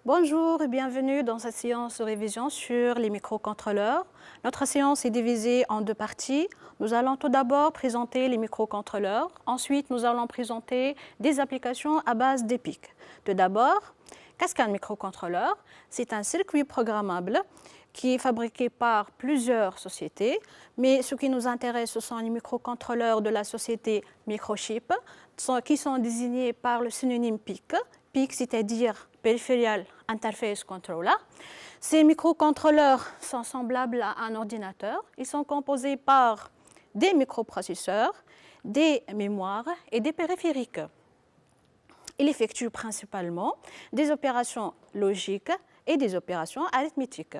Bonjour et bienvenue dans cette séance de révision sur les microcontrôleurs. Notre séance est divisée en deux parties. Nous allons tout d'abord présenter les microcontrôleurs. Ensuite, nous allons présenter des applications à base d'EPIC. Tout d'abord, qu'est-ce qu'un microcontrôleur? C'est un circuit programmable qui est fabriqué par plusieurs sociétés, mais ce qui nous intéresse, ce sont les microcontrôleurs de la société Microchip, qui sont désignés par le synonyme PIC. PIC, c'est-à-dire Peripheral Interface Controller. Ces microcontrôleurs sont semblables à un ordinateur. Ils sont composés par des microprocesseurs, des mémoires et des périphériques. Il effectue principalement des opérations logiques et des opérations arithmétiques.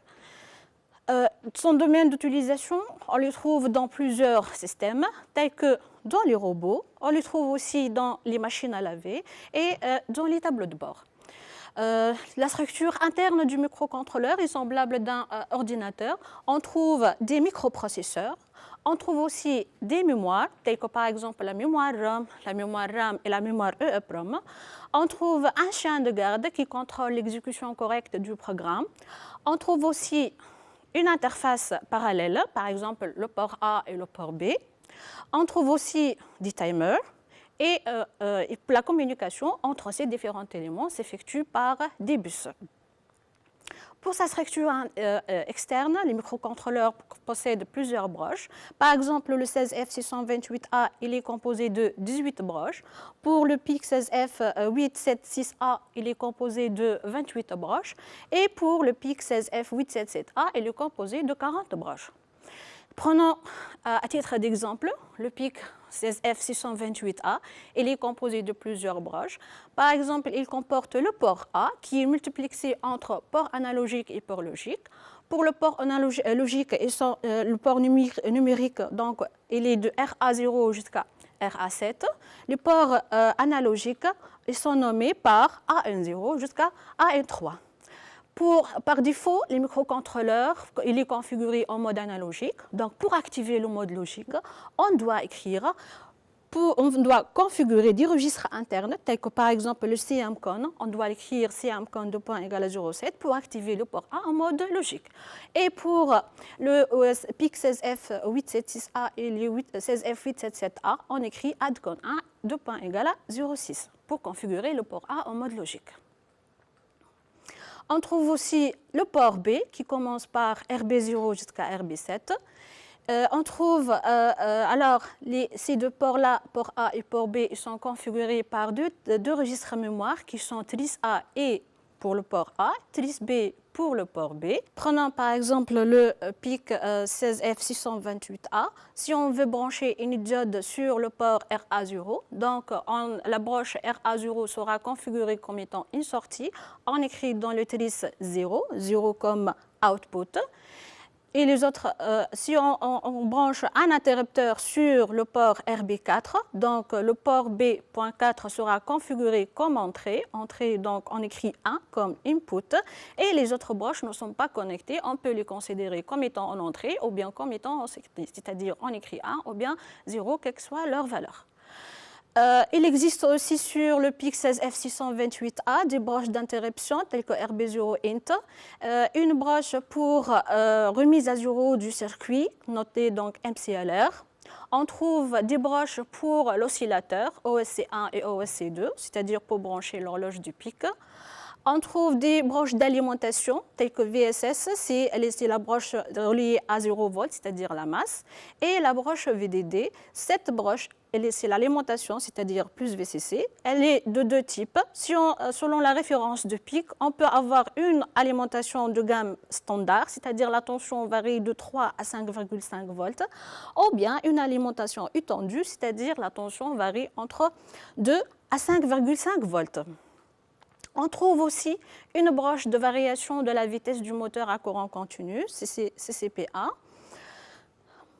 Son domaine d'utilisation, on le trouve dans plusieurs systèmes, tels que dans les robots, on le trouve aussi dans les machines à laver et dans les tableaux de bord. La structure interne du microcontrôleur est semblable d'un ordinateur. On trouve des microprocesseurs, on trouve aussi des mémoires, telles que par exemple la mémoire RAM et la mémoire EEPROM. On trouve un chien de garde qui contrôle l'exécution correcte du programme. On trouve aussi une interface parallèle, par exemple le port A et le port B. On trouve aussi des timers. Et la communication entre ces différents éléments s'effectue par des bus. Pour sa structure externe, les microcontrôleurs possèdent plusieurs broches. Par exemple, le 16F628A, il est composé de 18 broches. Pour le PIC 16F876A, il est composé de 28 broches. Et pour le PIC 16F877A, il est composé de 40 broches. Prenons à titre d'exemple le PIC 16F628A. Il est composé de plusieurs broches. Par exemple, il comporte le port A qui est multiplexé entre port analogique et port logique. Pour le port logique et le port numérique, donc, il est de RA0 jusqu'à RA7. Les ports analogiques ils sont nommés par AN0 jusqu'à AN3. Par défaut, les microcontrôleurs, il est configuré en mode analogique. Donc, pour activer le mode logique, on doit configurer des registres internes, tels que par exemple le CMCON. On doit écrire CMCON 2.=0,7 pour activer le port A en mode logique. Et pour le PIC 16F876A et le 16F877A, on écrit ADCON 1 2.=0,6 pour configurer le port A en mode logique. On trouve aussi le port B qui commence par RB0 jusqu'à RB7. On trouve alors ces deux ports-là, port A et port B, ils sont configurés par deux registres mémoire qui sont tris A et pour le port A, tris B pour le port B. Prenons par exemple le PIC 16F628A. Si on veut brancher une diode sur le port RA0, donc la broche RA0 sera configurée comme étant une sortie. On écrit dans le tris 0, 0 comme output. Et les autres, si on branche un interrupteur sur le port RB4, donc le port B.4 sera configuré comme entrée. Entrée, donc on écrit 1 comme input. Et les autres broches ne sont pas connectées. On peut les considérer comme étant en entrée ou bien comme étant en sortie, c'est-à-dire on écrit 1 ou bien 0, quelle que soit leur valeur. Il existe aussi sur le PIC 16F628A des broches d'interruption telles que RB0 int, une broche pour remise à zéro du circuit, notée donc MCLR. On trouve des broches pour l'oscillateur OSC1 et OSC2, c'est-à-dire pour brancher l'horloge du PIC. On trouve des broches d'alimentation telles que VSS, c'est la broche reliée à 0 volts, c'est-à-dire la masse, et la broche VDD. Cette broche, c'est l'alimentation, c'est-à-dire plus VCC. Elle est de deux types. Selon la référence de PIC, on peut avoir une alimentation de gamme standard, c'est-à-dire la tension varie de 3 à 5,5 volts, ou bien une alimentation étendue, c'est-à-dire la tension varie entre 2 à 5,5 volts. On trouve aussi une broche de variation de la vitesse du moteur à courant continu, CCPA.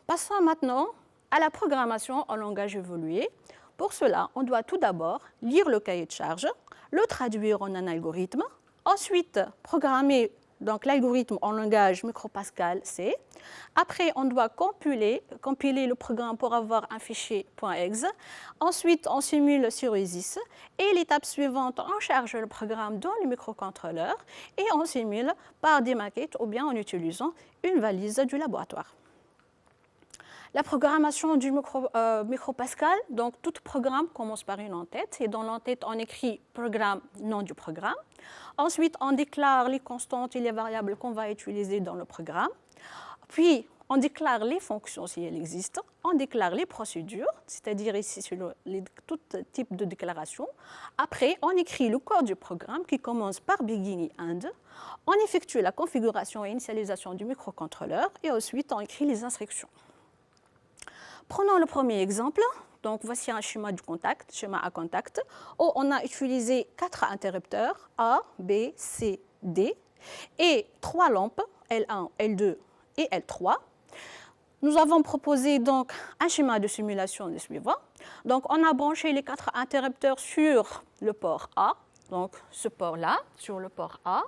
Passons maintenant à la programmation en langage évolué. Pour cela, on doit tout d'abord lire le cahier de charge, le traduire en un algorithme, ensuite programmer donc l'algorithme en langage MicroPascal C. Après, on doit compiler le programme pour avoir un fichier .exe. Ensuite, on simule sur ISIS. Et l'étape suivante, on charge le programme dans le microcontrôleur et on simule par des maquettes ou bien en utilisant une valise du laboratoire. La programmation du MicroPascal, donc tout programme commence par une en-tête et dans l'en-tête on écrit programme, nom du programme. Ensuite on déclare les constantes et les variables qu'on va utiliser dans le programme. Puis on déclare les fonctions si elles existent, on déclare les procédures, c'est-à-dire ici sur tout type de déclaration. Après on écrit le corps du programme qui commence par begin et end. On effectue la configuration et initialisation du microcontrôleur et ensuite on écrit les instructions. Prenons le premier exemple. Donc, voici un schéma du contact, schéma à contact, où on a utilisé 4 interrupteurs A, B, C, D et 3 lampes L1, L2 et L3. Nous avons proposé donc un schéma de simulation le suivant. Donc, on a branché les 4 interrupteurs sur le port A, donc ce port-là, sur le port A,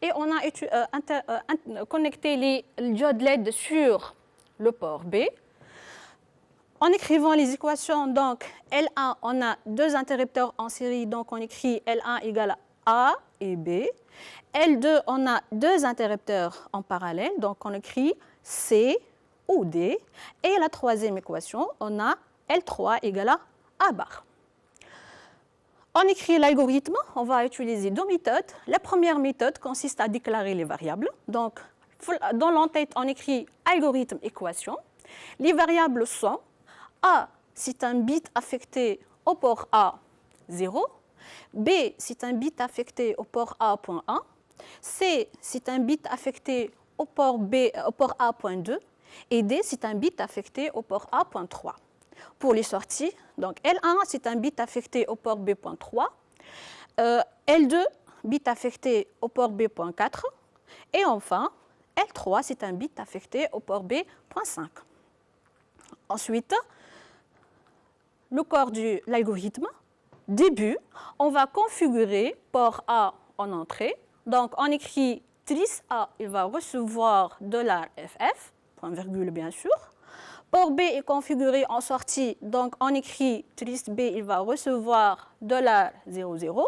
et on a connecté les diodes LED sur le port B. En écrivant les équations, donc L1, on a 2 interrupteurs en série, donc on écrit L1 égale A et B. L2, on a 2 interrupteurs en parallèle, donc on écrit C ou D. Et la troisième équation, on a L3 égale à A bar. On écrit l'algorithme, on va utiliser 2 méthodes. La première méthode consiste à déclarer les variables. Donc, dans l'entête, on écrit algorithme équation. Les variables sont A, c'est un bit affecté au port A 0. B, c'est un bit affecté au port A.1. C, c'est un bit affecté au port A.2. Et D, c'est un bit affecté au port A.3. Pour les sorties, donc L1, c'est un bit affecté au port B.3. L2, bit affecté au port B.4. Et enfin, L3, c'est un bit affecté au port B.5. Ensuite, le corps de l'algorithme. Début, on va configurer port A en entrée. Donc, on écrit trice A, il va recevoir $FF, point virgule bien sûr. Port B est configuré en sortie, donc on écrit trice B, il va recevoir $00.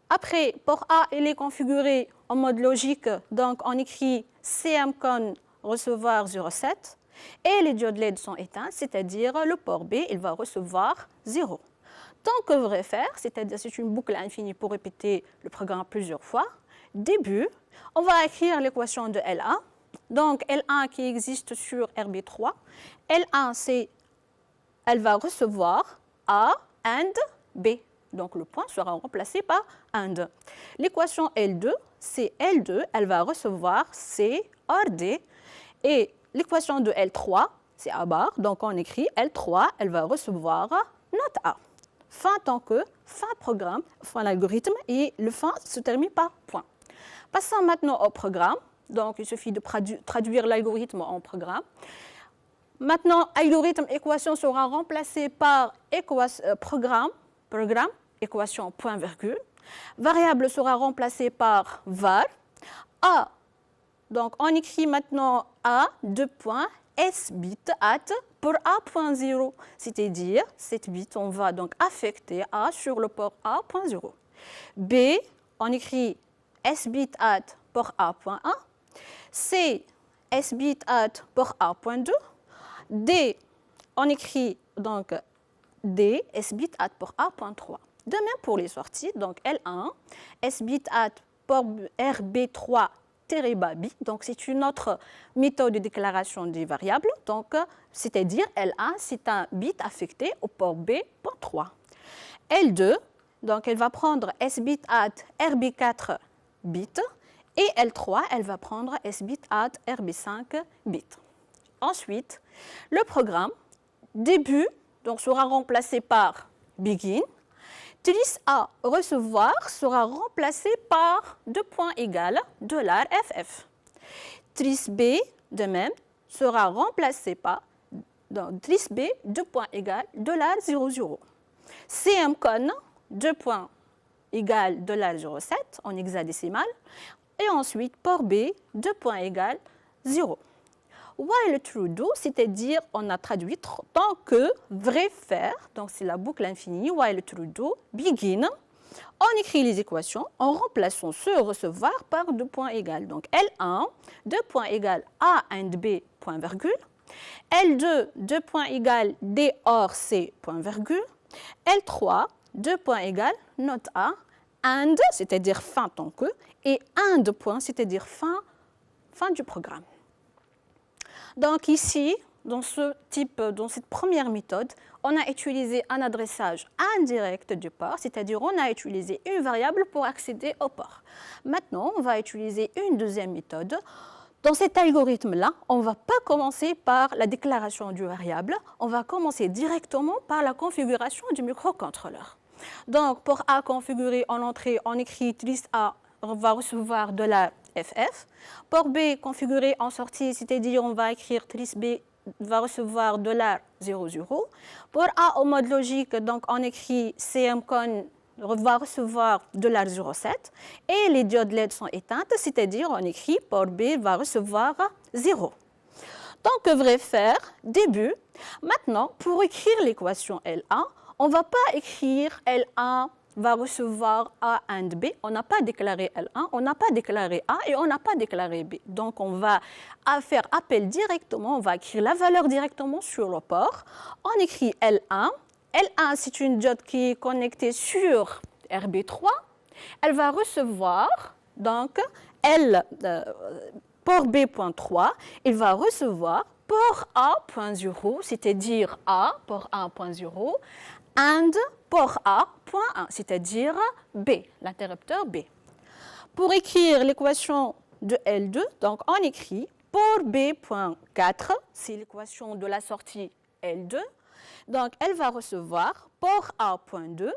Après, port A, il est configuré en mode logique, donc on écrit CMCON recevoir 07. Et les diodes LED sont éteintes, c'est-à-dire le port B, il va recevoir 0. Tant que vrai faire, c'est-à-dire c'est une boucle infinie pour répéter le programme plusieurs fois. Début, on va écrire l'équation de L1. Donc L1 qui existe sur RB3. L1, elle va recevoir A and B. Donc le point sera remplacé par AND. L'équation L2, c'est L2, elle va recevoir C or D. Et l'équation de L3, c'est A bar, donc on écrit L3, elle va recevoir note A. Fin tant que, fin programme, fin l'algorithme, et le fin se termine par point. Passons maintenant au programme. Donc il suffit de traduire l'algorithme en programme. Maintenant, algorithme équation sera remplacé par programme, équation point virgule. Variable sera remplacée par var. A. Donc, on écrit maintenant A, 2 points, S bit at pour A.0, c'est-à-dire, cette bit, on va donc affecter A sur le port A.0. B, on écrit S bit at pour A.1. C, S bit at pour A.2. D, on écrit donc D, S bit at pour A.3. De même pour les sorties, donc L1, S bit at pour RB3 bit. Donc, c'est une autre méthode de déclaration des variables. Donc, c'est-à-dire L1, c'est un bit affecté au port B.3. L2, donc elle va prendre S bit at RB4 bit. Et L3, elle va prendre S bit at RB5 bit. Ensuite, le programme début donc, sera remplacé par begin. Trice A recevoir sera remplacé par 2 points égales $FF. Trice B, de même, sera remplacé par trice B, 2 points égales $00. CMCON, 2 points égales $07 en hexadécimal. Et ensuite, port B, 2 points égale 0. While true do, c'est-à-dire on a traduit tant que vrai faire, donc c'est la boucle infinie, while true do, begin. On écrit les équations en remplaçant ce recevoir par 2 points égales. Donc L1, 2 points égales A and B, point virgule. L2, 2 points égales D or C, point virgule. L3, 2 points égales note A, and, c'est-à-dire fin tant que, et un de point, c'est-à-dire fin du programme. Donc ici, dans cette première méthode, on a utilisé un adressage indirect du port, c'est-à-dire on a utilisé une variable pour accéder au port. Maintenant, on va utiliser une deuxième méthode. Dans cet algorithme-là, on ne va pas commencer par la déclaration du variable, on va commencer directement par la configuration du microcontrôleur. Donc, pour A configuré en entrée, on écrit list A va recevoir $FF. Pour B configuré en sortie, c'est-à-dire on va écrire list B va recevoir $00. Pour A au mode logique, donc on écrit CMCON va recevoir $07 et les diodes LED sont éteintes, c'est-à-dire on écrit port B va recevoir 0. Donc, que vrai faire, début. Maintenant, pour écrire l'équation L1, on ne va pas écrire L1 va recevoir A and B. On n'a pas déclaré L1, on n'a pas déclaré A et on n'a pas déclaré B. Donc, on va faire appel directement, on va écrire la valeur directement sur le port. On écrit L1. L1, c'est une diode qui est connectée sur RB3. Elle va recevoir, donc, port B.3. Il va recevoir port A.0, c'est-à-dire A, port A.0, and port A.1, c'est-à-dire B, l'interrupteur B. Pour écrire l'équation de L2, donc on écrit port B.4, c'est l'équation de la sortie L2. Donc, elle va recevoir port A.2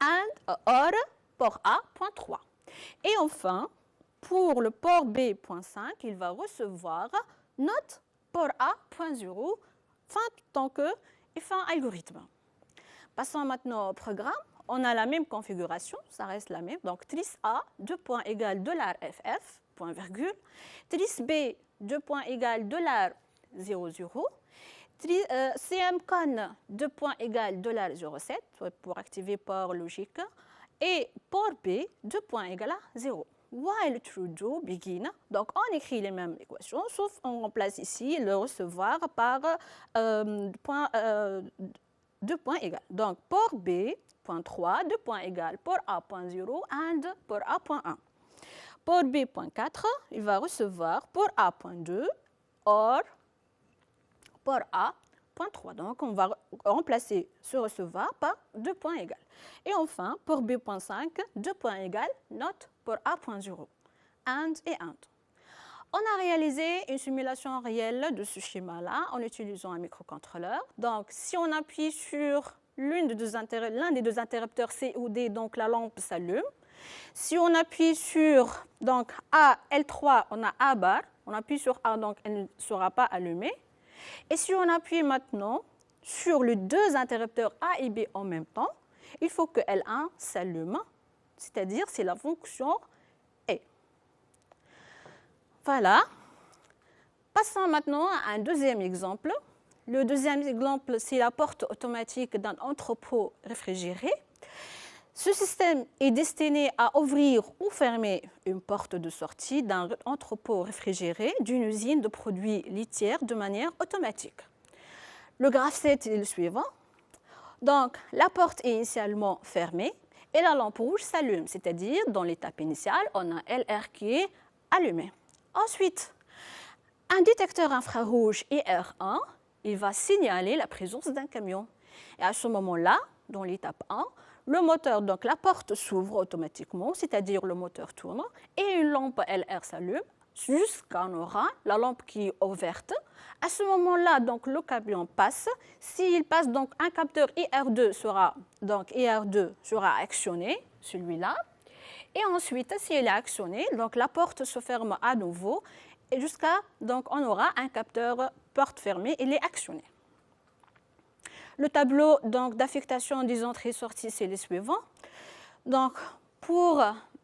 and or port A.3. Et enfin, pour le port B.5, il va recevoir note port A.0, fin tant que et fin algorithme. Passons maintenant au programme. On a la même configuration, ça reste la même. Donc, tris A, 2 points égale $FF, point virgule. Tris B, 2 points égale $00. CMCON, 2 points égale $07 pour activer port logique. Et port B, 2 points égale 0. While true do, begin. Donc, on écrit les mêmes équations, sauf on remplace ici le recevoir par 2 points égales. Donc, port B.3, 2 points égales port A.0 and port A.1. Port B.4, il va recevoir port A.2 or port A.3. Donc, on va remplacer ce recevoir par 2 points égales. Et enfin, port B.5, 2 points égales note port A.0, and et and. On a réalisé une simulation réelle de ce schéma-là en utilisant un microcontrôleur. Donc, si on appuie sur l'un des deux interrupteurs C ou D, donc la lampe s'allume. Si on appuie sur donc, A, L3, on a A bar. On appuie sur A, donc elle ne sera pas allumée. Et si on appuie maintenant sur les deux interrupteurs A et B en même temps, il faut que L1 s'allume, c'est-à-dire c'est la fonction E. Voilà. Passons maintenant à un deuxième exemple. Le deuxième exemple, c'est la porte automatique d'un entrepôt réfrigéré. Ce système est destiné à ouvrir ou fermer une porte de sortie d'un entrepôt réfrigéré d'une usine de produits laitiers de manière automatique. Le graphe 7 est le suivant. Donc, la porte est initialement fermée et la lampe rouge s'allume, c'est-à-dire dans l'étape initiale, on a LR qui est allumé. Ensuite, un détecteur infrarouge IR1, il va signaler la présence d'un camion. Et à ce moment-là, dans l'étape 1, le moteur, donc la porte s'ouvre automatiquement, c'est-à-dire le moteur tourne, et une lampe LR s'allume jusqu'à on aura la lampe qui est ouverte. À ce moment-là, donc le camion passe. S'il passe, donc un capteur IR2 sera actionné, celui-là. Et ensuite, s'il est actionné, donc la porte se ferme à nouveau, et jusqu'à donc on aura un capteur porte fermée, il est actionné. Le tableau d'affectation des entrées et sorties, c'est le suivant. Donc, pour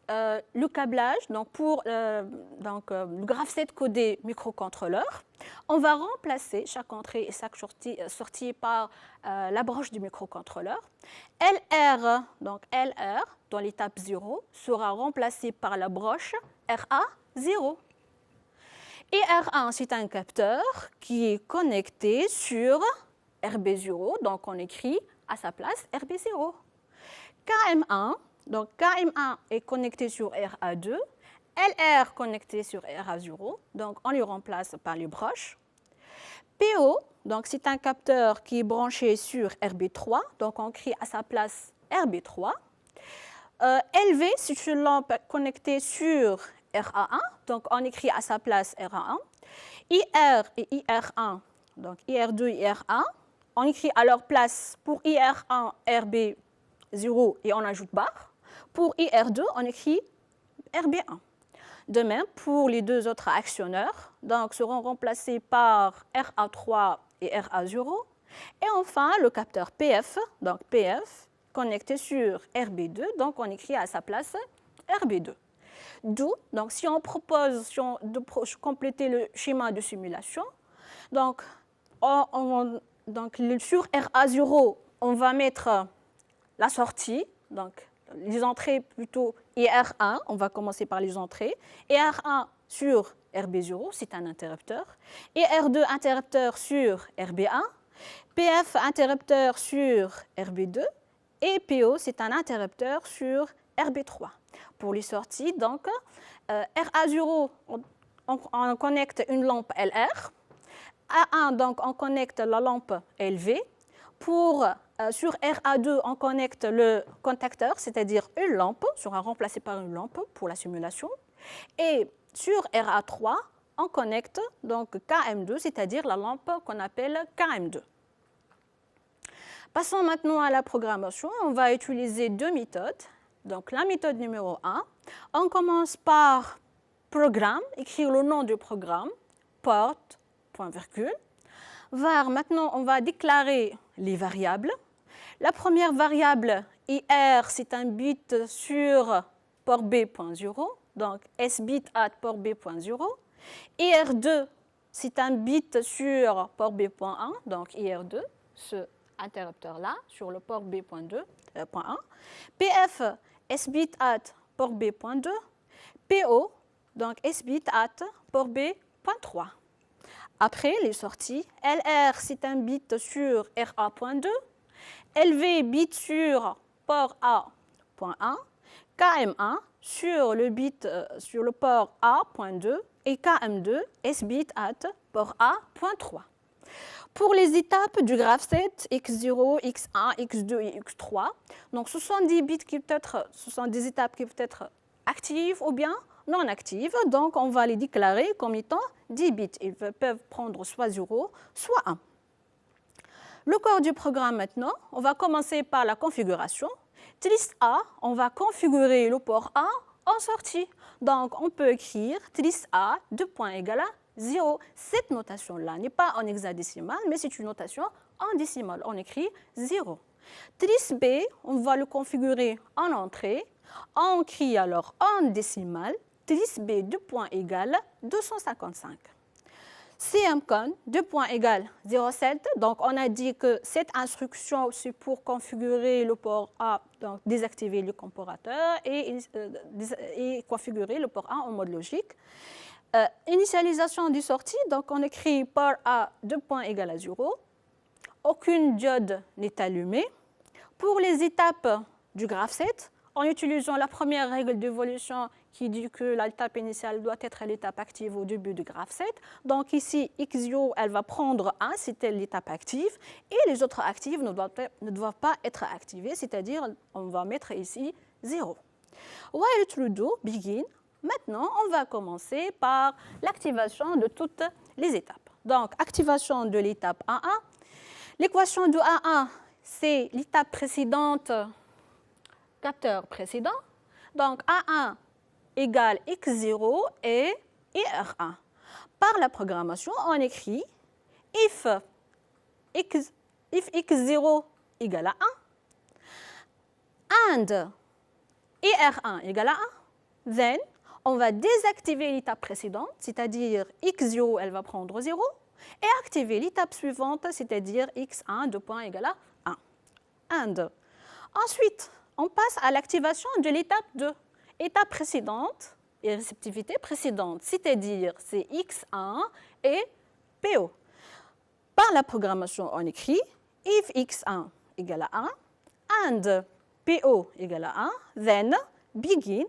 le câblage, donc pour le graph set codé microcontrôleur, on va remplacer chaque entrée et chaque sortie par la broche du microcontrôleur. LR, donc LR, dans l'étape 0, sera remplacé par la broche RA0. Et R1, c'est un capteur qui est connecté sur RB0, donc on écrit à sa place RB0. KM1, donc KM1 est connecté sur RA2, LR connecté sur RA0, donc on le remplace par les broches. PO, donc c'est un capteur qui est branché sur RB3, donc on écrit à sa place RB3. LV, c'est une lampe connectée sur RA1, donc on écrit à sa place RA1. IR et IR1, donc IR2 et IR1, on écrit à leur place pour IR1 RB0 et on ajoute barre. Pour IR2, on écrit RB1. De même, pour les deux autres actionneurs, donc seront remplacés par RA3 et RA0. Et enfin, le capteur PF, donc PF, connecté sur RB2, donc on écrit à sa place RB2. D'où, donc si on propose de compléter le schéma de simulation, donc, sur RA0, on va mettre la sortie, donc les entrées plutôt IR1, on va commencer par les entrées, et R1 sur RB0, c'est un interrupteur, et R2 interrupteur sur RB1, PF interrupteur sur RB2, et PO, c'est un interrupteur sur RB3. Pour les sorties, donc, RA0, on connecte une lampe LR, A1, donc, on connecte la lampe LV, sur RA2, on connecte le contacteur, c'est-à-dire une lampe, sera remplacée par une lampe pour la simulation. Et sur RA3, on connecte donc KM2, c'est-à-dire la lampe qu'on appelle KM2. Passons maintenant à la programmation. On va utiliser deux méthodes. Donc la méthode numéro 1, on commence par programme, écrire le nom du programme, porte, point virgule. Var, maintenant, on va déclarer les variables. La première variable, IR, c'est un bit sur port B.0, donc sbit at port B.0. IR2, c'est un bit sur port B.1, donc IR2, ce interrupteur-là, sur le port B.1. PF, sbit at port B.2. PO, donc sbit at port B.3. Après les sorties, LR, c'est un bit sur RA.2, LV, bit sur port A.1, KM1 sur le port A.2 et KM2, sbit at port A.3. Pour les étapes du graph set X0, X1, X2 et X3, donc ce sont des étapes qui peuvent être actives ou bien non actives, donc on va les déclarer comme étant 10 bits. Ils peuvent prendre soit 0, soit 1. Le corps du programme maintenant, on va commencer par la configuration. Trist A, on va configurer le port A en sortie. Donc on peut écrire trist A, 2 points égale à 0. Cette notation-là n'est pas en hexadécimal, mais c'est une notation en décimale. On écrit 0. Trist B, on va le configurer en entrée. On écrit alors en décimale. Trist B, 2 points égale 255. CMCON, 2 points égale 0,7. Donc, on a dit que cette instruction, c'est pour configurer le port A, donc désactiver le comparateur et configurer le port A en mode logique. Initialisation du sortie, donc on écrit port A, 2 points égale à 0. Aucune diode n'est allumée. Pour les étapes du graph set, en utilisant la première règle d'évolution qui dit que l'étape initiale doit être l'étape active au début du graph set. Donc ici, X0, elle va prendre 1, c'était l'étape active, et les autres actives ne doivent pas être activées, c'est-à-dire on va mettre ici 0. While true do, begin. Maintenant, on va commencer par l'activation de toutes les étapes. Donc, activation de l'étape A1. L'équation de A1, c'est l'étape précédente, capteur précédent. Donc, A1 égale X0 et IR1. Par la programmation, on écrit if X0 égale à 1 and IR1 égale à 1, then on va désactiver l'étape précédente, c'est-à-dire x0, elle va prendre 0, et activer l'étape suivante, c'est-à-dire x1, 2 points égale à 1. 1, 2. Ensuite, on passe à l'activation de l'étape 2. Étape précédente et réceptivité précédente, c'est-à-dire c'est x1 et PO. Par la programmation, on écrit if x1 égale à 1 and PO égale à 1, then begin.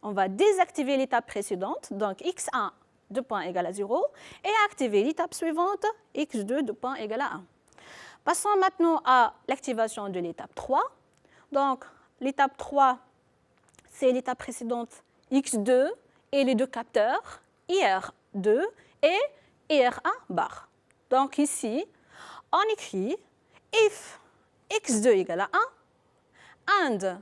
On va désactiver l'étape précédente, donc x1, 2 points égale à 0, et activer l'étape suivante, x2, 2 points égale à 1. Passons maintenant à l'activation de l'étape 3. Donc, l'étape 3, c'est l'étape précédente x2 et les deux capteurs, IR2 et IR1 bar. Donc ici, on écrit if x2 égale à 1 and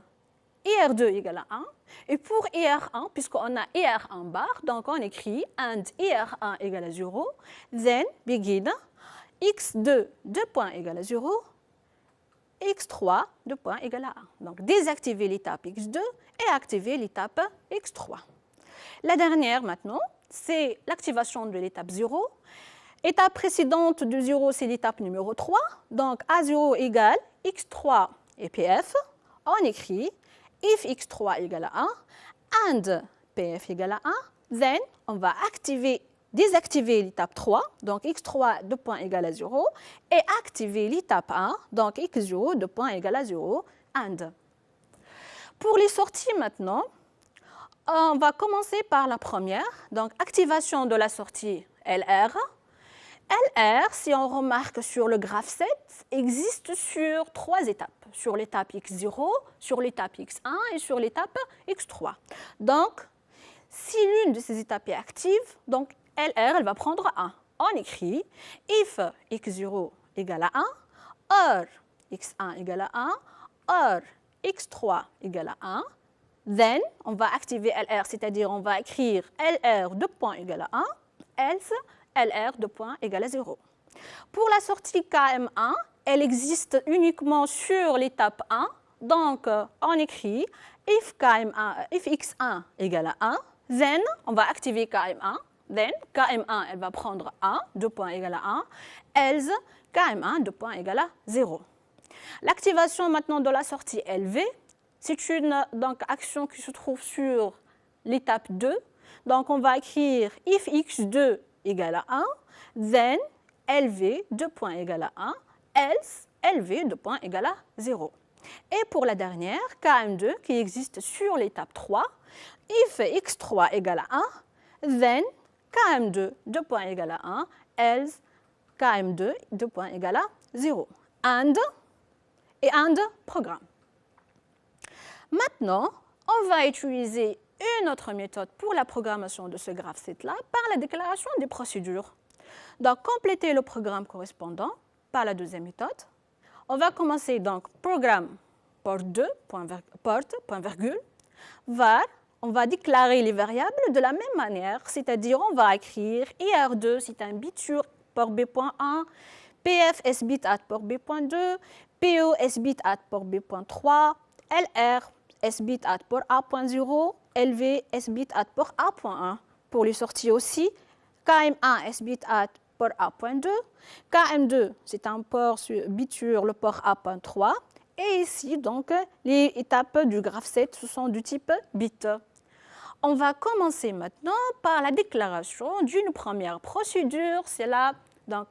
IR2 égale à 1. Et pour IR1, puisqu'on a IR1 bar, donc on écrit and IR1 égale à 0, then begin x2, 2 points égale à 0, x3, 2 points égale à 1. Donc désactiver l'étape x2 et activer l'étape x3. La dernière maintenant, c'est l'activation de l'étape 0. Étape précédente de 0, c'est l'étape numéro 3. Donc A0 égale x3 et PF. On écrit if x3 égale à 1 and PF égale à 1, then on va désactiver l'étape 3, donc x3, 2 points égale à 0, et activer l'étape 1, donc x0, 2 points égale à 0, and. Pour les sorties maintenant, on va commencer par la première, donc activation de la sortie LR. LR, si on remarque sur le graphe 7, existe sur 3 étapes. Sur l'étape x0, sur l'étape x1 et sur l'étape x3. Donc, si l'une de ces étapes est active, donc LR, elle va prendre 1. On écrit if x0 égale à 1, or x1 égale à 1, or x3 égale à 1, then on va activer LR, c'est-à-dire on va écrire LR 2 points égale à 1, else LR 2 points égale à 0. Pour la sortie KM1, elle existe uniquement sur l'étape 1, donc on écrit if x1 égale à 1, then on va activer KM1, then KM1 elle va prendre 1, 2 points égale à 1, else KM1 2 points égale à 0. L'activation maintenant de la sortie LV, c'est une action qui se trouve sur l'étape 2, donc on va écrire if x2 égale à 1, then LV 2 points égale à 1, else LV 2 points égale à 0. Et pour la dernière, KM2 qui existe sur l'étape 3, if x3 égale à 1, then KM2 2 points égale à 1, else KM2 2 points égale à 0. And et and programme. Maintenant, on va utiliser une autre méthode pour la programmation de ce graphe 7-là par la déclaration des procédures. Donc, compléter le programme correspondant par la deuxième méthode. On va commencer donc programme port2, point virgule, var, on va déclarer les variables de la même manière, c'est-à-dire on va écrire IR2, c'est un bit sur port B.1, PF S-bit at port B.2, PO S-bit at port B.3, LR S-bit at port A.0, LV S-bit at port A.1. Pour les sorties aussi, KM1 S-bit at port A.2, KM2 c'est un bit sur le port A.3 et ici donc les étapes du graphe 7 ce sont du type bit. On va commencer maintenant par la déclaration d'une première procédure, c'est la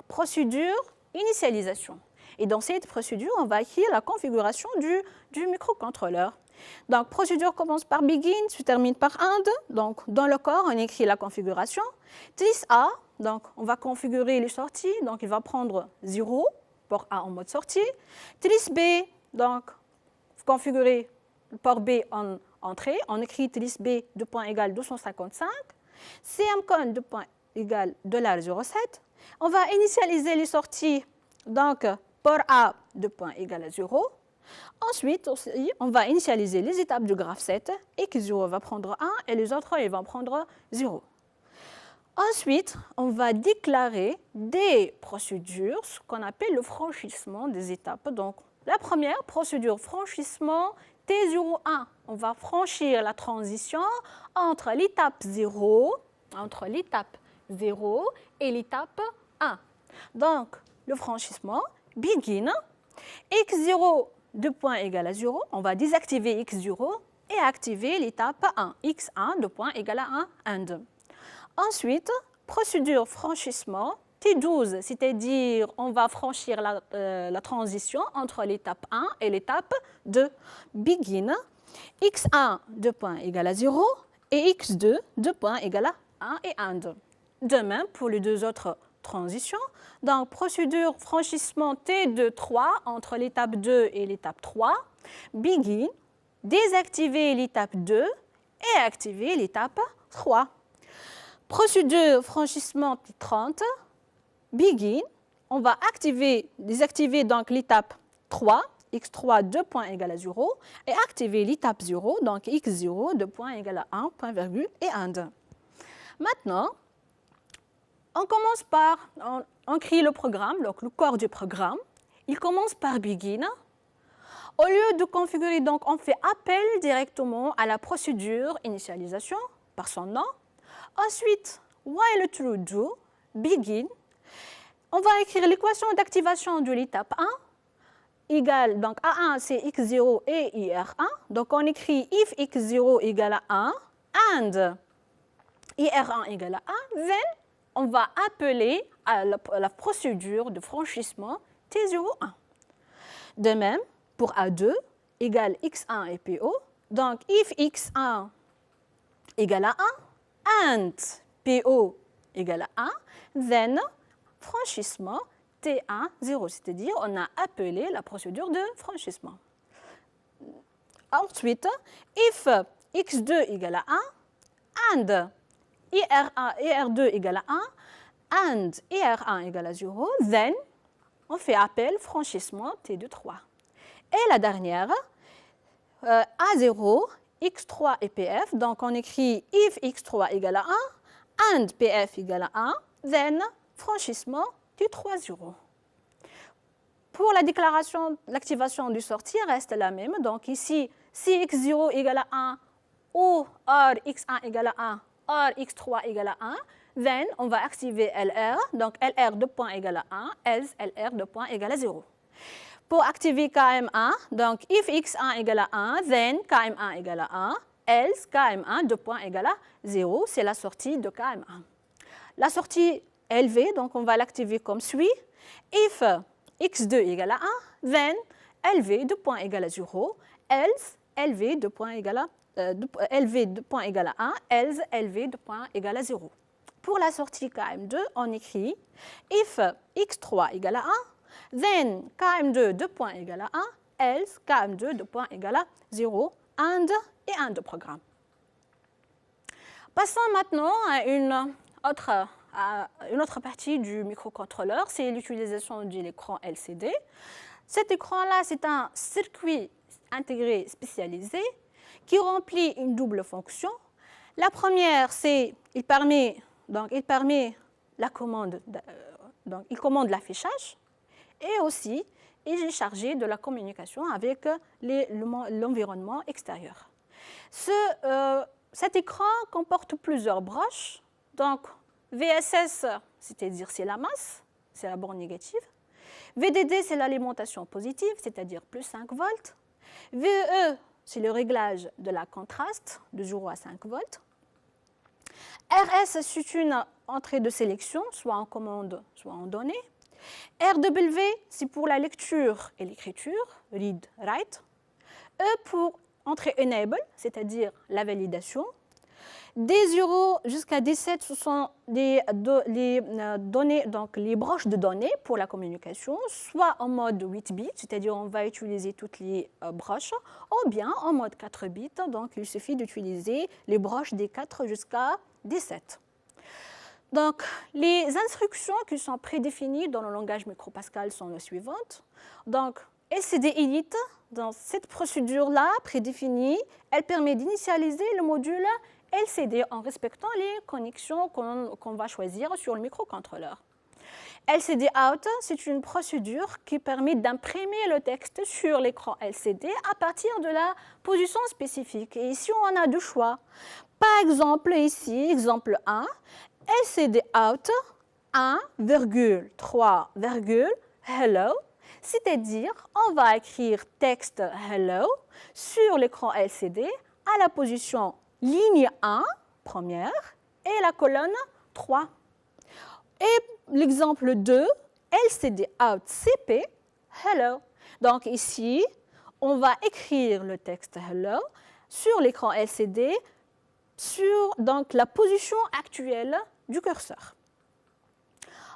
procédure initialisation. Et dans cette procédure, on va écrire la configuration du microcontrôleur. Donc, procédure commence par begin, se termine par end. Donc, dans le corps, on écrit la configuration. Tris A, donc, on va configurer les sorties. Donc, il va prendre 0, port A en mode sortie. Tris B, donc, configurer port B en entrée. On écrit tris B, 2 points égale 255. CMCON, 2 points égale $07. On va initialiser les sorties. Donc, port A, 2 points égale à 0. Ensuite, aussi, on va initialiser les étapes du graphe 7. X0 va prendre 1 et les autres ils vont prendre 0. Ensuite, on va déclarer des procédures, ce qu'on appelle le franchissement des étapes. Donc, la première procédure franchissement T01, on va franchir la transition entre l'étape 0 et l'étape 1. Donc, le franchissement begin. X0 de point égal à 0, on va désactiver X0 et activer l'étape 1, X1 de point égal à 1, 2. Ensuite, procédure franchissement T12, c'est-à-dire on va franchir la transition entre l'étape 1 et l'étape 2. Begin, X1 de point égal à 0 et X2 de point égal à 1 et 2. De même pour les deux autres transitions. Donc, procédure franchissement T de 3 entre l'étape 2 et l'étape 3. Begin, désactiver l'étape 2 et activer l'étape 3. Procédure franchissement T30. Begin, on va désactiver donc l'étape 3, x3 de point égal à 0, et activer l'étape 0, donc x0 de point égal à 1, point virgule et 1, 2. Maintenant, on commence par, on crée le programme, donc le corps du programme. Il commence par begin. Au lieu de configurer, donc, on fait appel directement à la procédure initialisation par son nom. Ensuite, while true do, begin. On va écrire l'équation d'activation de l'étape 1 égale, donc A1 c'est x0 et IR1. Donc on écrit if x0 égale à 1 and IR1 égale à 1, then on va appeler à la procédure de franchissement T01. De même, pour A2 égale x1 et PO, donc if x1 égale à 1 and PO égale à 1, then franchissement T1, 0, c'est-à-dire on a appelé la procédure de franchissement. Ensuite, if x2 égale à 1 and IR2 égale à 1 and IR1 égale à 0, then on fait appel franchissement T2, 3. Et la dernière, A0, x3 et PF, donc on écrit if x3 égale à 1 and PF égale à 1, then franchissement T3, 0. Pour la déclaration, l'activation du sortie reste la même. Donc ici, si x0 égale à 1 ou or x1 égale à 1, or x3 égale à 1, then on va activer LR. Donc LR de point égale à 1, else LR de point égale à 0. Pour activer KM1, donc if x1 égale à 1, then KM1 égale à 1, else KM1 de point égale à 0. C'est la sortie de KM1. La sortie LV, donc on va l'activer comme suit. If x2 égale à 1, then LV de point égale à 0, else LV de point égale à, LV de point égale à 1, else LV de point égale à 0. Pour la sortie KM2, on écrit if x3 égale à 1, then KM2 de point égale à 1, else KM2 de point égale à 0, and et un de programme. Passons maintenant à une autre partie du microcontrôleur, c'est l'utilisation de l'écran LCD. Cet écran-là, c'est un circuit intégré spécialisé qui remplit une double fonction. La première, c'est il permet la commande, donc il commande l'affichage et aussi il est chargé de la communication avec l'environnement extérieur. Cet écran comporte plusieurs broches. Donc, VSS, c'est-à-dire c'est la masse, c'est la borne négative. VDD, c'est l'alimentation positive, c'est-à-dire plus 5 volts. VEE, c'est le réglage de la contraste de 0 à 5 volts. RS, c'est une entrée de sélection, soit en commande, soit en donnée. RW, c'est pour la lecture et l'écriture, read, write. E pour entrée enable, c'est-à-dire la validation. D0 jusqu'à D7, ce sont les données, donc les broches de données pour la communication, soit en mode 8 bits, c'est-à-dire on va utiliser toutes les broches, ou bien en mode 4 bits, donc il suffit d'utiliser les broches des 4 jusqu'à D7. Donc, les instructions qui sont prédéfinies dans le langage MicroPascal sont les suivantes. Donc, LCD init, dans cette procédure-là prédéfinie, elle permet d'initialiser le module LCD en respectant les connexions qu'on va choisir sur le microcontrôleur. LCD out, c'est une procédure qui permet d'imprimer le texte sur l'écran LCD à partir de la position spécifique. Et ici, on a deux choix. Par exemple, ici, exemple 1, LCD out 1,3, hello, c'est-à-dire on va écrire texte hello sur l'écran LCD à la position ligne 1, première, et la colonne 3. Et l'exemple 2, LCD out CP, hello. Donc ici, on va écrire le texte hello sur l'écran LCD sur donc, la position actuelle du curseur.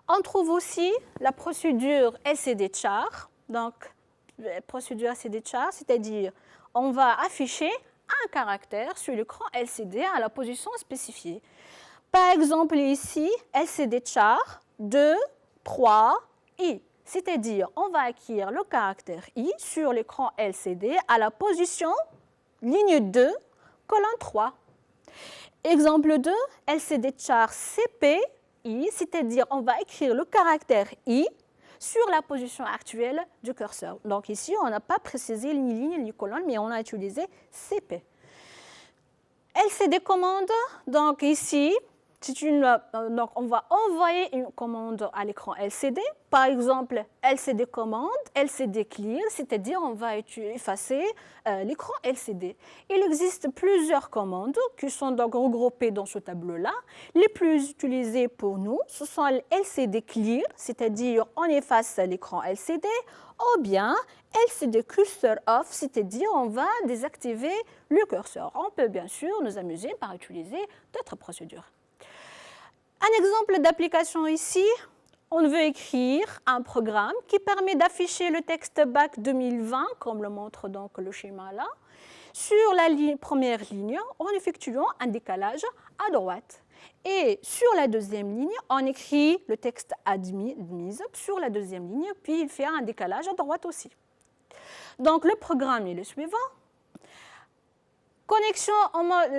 On trouve aussi la procédure LCD char. Donc, procédure LCD char, c'est-à-dire on va afficher un caractère sur l'écran LCD à la position spécifiée. Par exemple, ici, LCD char 2, 3, I. C'est-à-dire, on va écrire le caractère I sur l'écran LCD à la position ligne 2, colonne 3. Exemple 2, LCD char CP, I, c'est-à-dire on va écrire le caractère I sur la position actuelle du curseur. Donc ici, on n'a pas précisé ni ligne ni colonne, mais on a utilisé CP. LCD commande, donc ici, donc on va envoyer une commande à l'écran LCD. Par exemple, LCD commande, LCD clear, c'est-à-dire on va effacer l'écran LCD. Il existe plusieurs commandes qui sont donc regroupées dans ce tableau-là. Les plus utilisées pour nous, ce sont LCD clear, c'est-à-dire on efface l'écran LCD, ou bien LCD cursor off, c'est-à-dire on va désactiver le curseur. On peut bien sûr nous amuser par utiliser d'autres procédures. Un exemple d'application ici, on veut écrire un programme qui permet d'afficher le texte BAC 2020, comme le montre donc le schéma là, sur la première ligne en effectuant un décalage à droite. Et sur la deuxième ligne, on écrit le texte admise sur la deuxième ligne, puis il fait un décalage à droite aussi. Donc le programme est le suivant. Connexion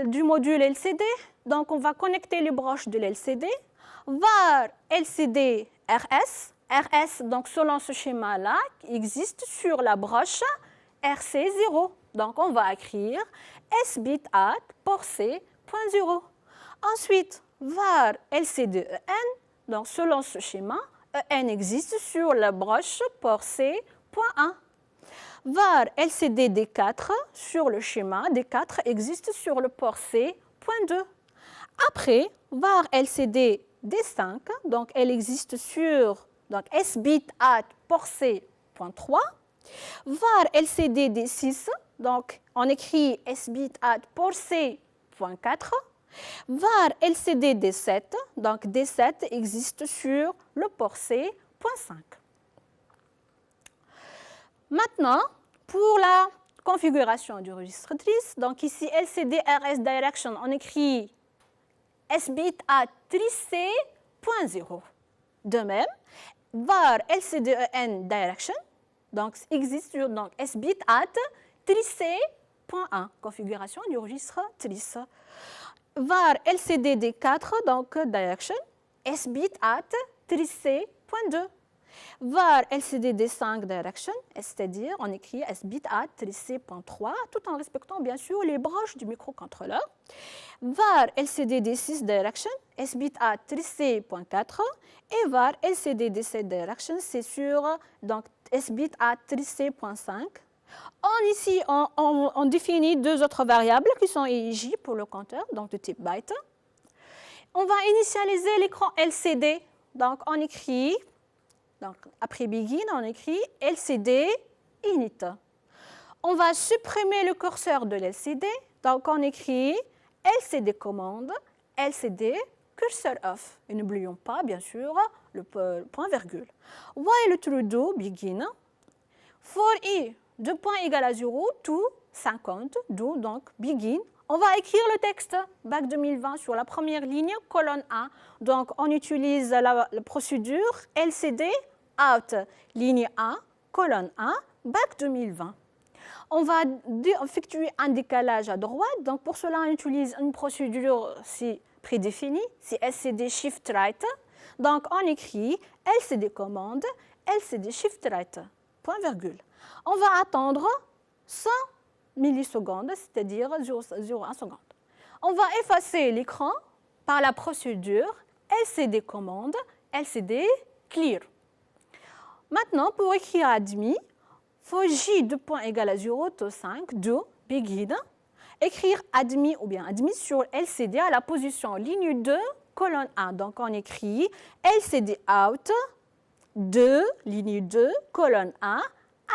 du module LCD. Donc, on va connecter les broches de l'LCD. var LCD RS. RS, donc selon ce schéma-là, existe sur la broche RC0. Donc, on va écrire sbit at port C.0. Ensuite, var LCD EN. Donc, selon ce schéma, EN existe sur la broche port C.1. var LCD D4 sur le schéma D4 existe sur le port C.2. Après, var LCD D5, donc elle existe sur donc sbit at port C.3. var LCD D6, donc on écrit sbit at port C.4. var LCD D7, donc D7 existe sur le port C.5. Maintenant, pour la configuration du registre trice, donc ici LCD RS Direction, on écrit sbit at trice.0. De même, var LCD EN Direction, donc existe sur donc sbit at trice.1, configuration du registre trice. var LCD D4, donc Direction, sbit at trice.2. var LCD D5 Direction, c'est-à-dire on écrit sbit at trice.3 tout en respectant bien sûr les broches du microcontrôleur. var LCD D6 Direction, sbit at trice.4 et var LCD D7 Direction, c'est sur donc sbit at trice.5. Ici, on définit deux autres variables qui sont EIJ pour le compteur, donc de type byte. On va initialiser l'écran LCD, donc on écrit. Donc, après begin, on écrit LCD init. On va supprimer le curseur de l'LCD. Donc, on écrit LCD commande, LCD cursor off. Et n'oublions pas, bien sûr, le point virgule. While true do begin. For i, 2 points égale à 0, to 50, do, donc begin. On va écrire le texte BAC 2020 sur la première ligne, colonne 1. Donc, on utilise la procédure LCD out, ligne 1, colonne 1, BAC 2020. On va effectuer un décalage à droite. Donc, pour cela, on utilise une procédure prédéfinie, c'est LCD shift right. Donc, on écrit LCD commande, LCD shift right, point virgule. On va attendre 100 millisecondes, c'est-à-dire 0,1 seconde. On va effacer l'écran par la procédure LCD commande, LCD clear. Maintenant, pour écrire admis, il faut J de point égal à 0,5, 2, begin. Écrire admis ou bien admis sur LCD à la position ligne 2, colonne 1. Donc, on écrit LCD out, 2, ligne 2, colonne 1,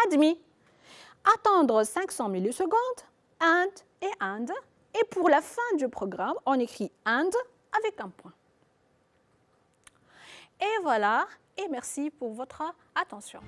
admis. Attendre 500 millisecondes, AND et AND. Et pour la fin du programme, on écrit AND avec un point. Et voilà, et merci pour votre attention.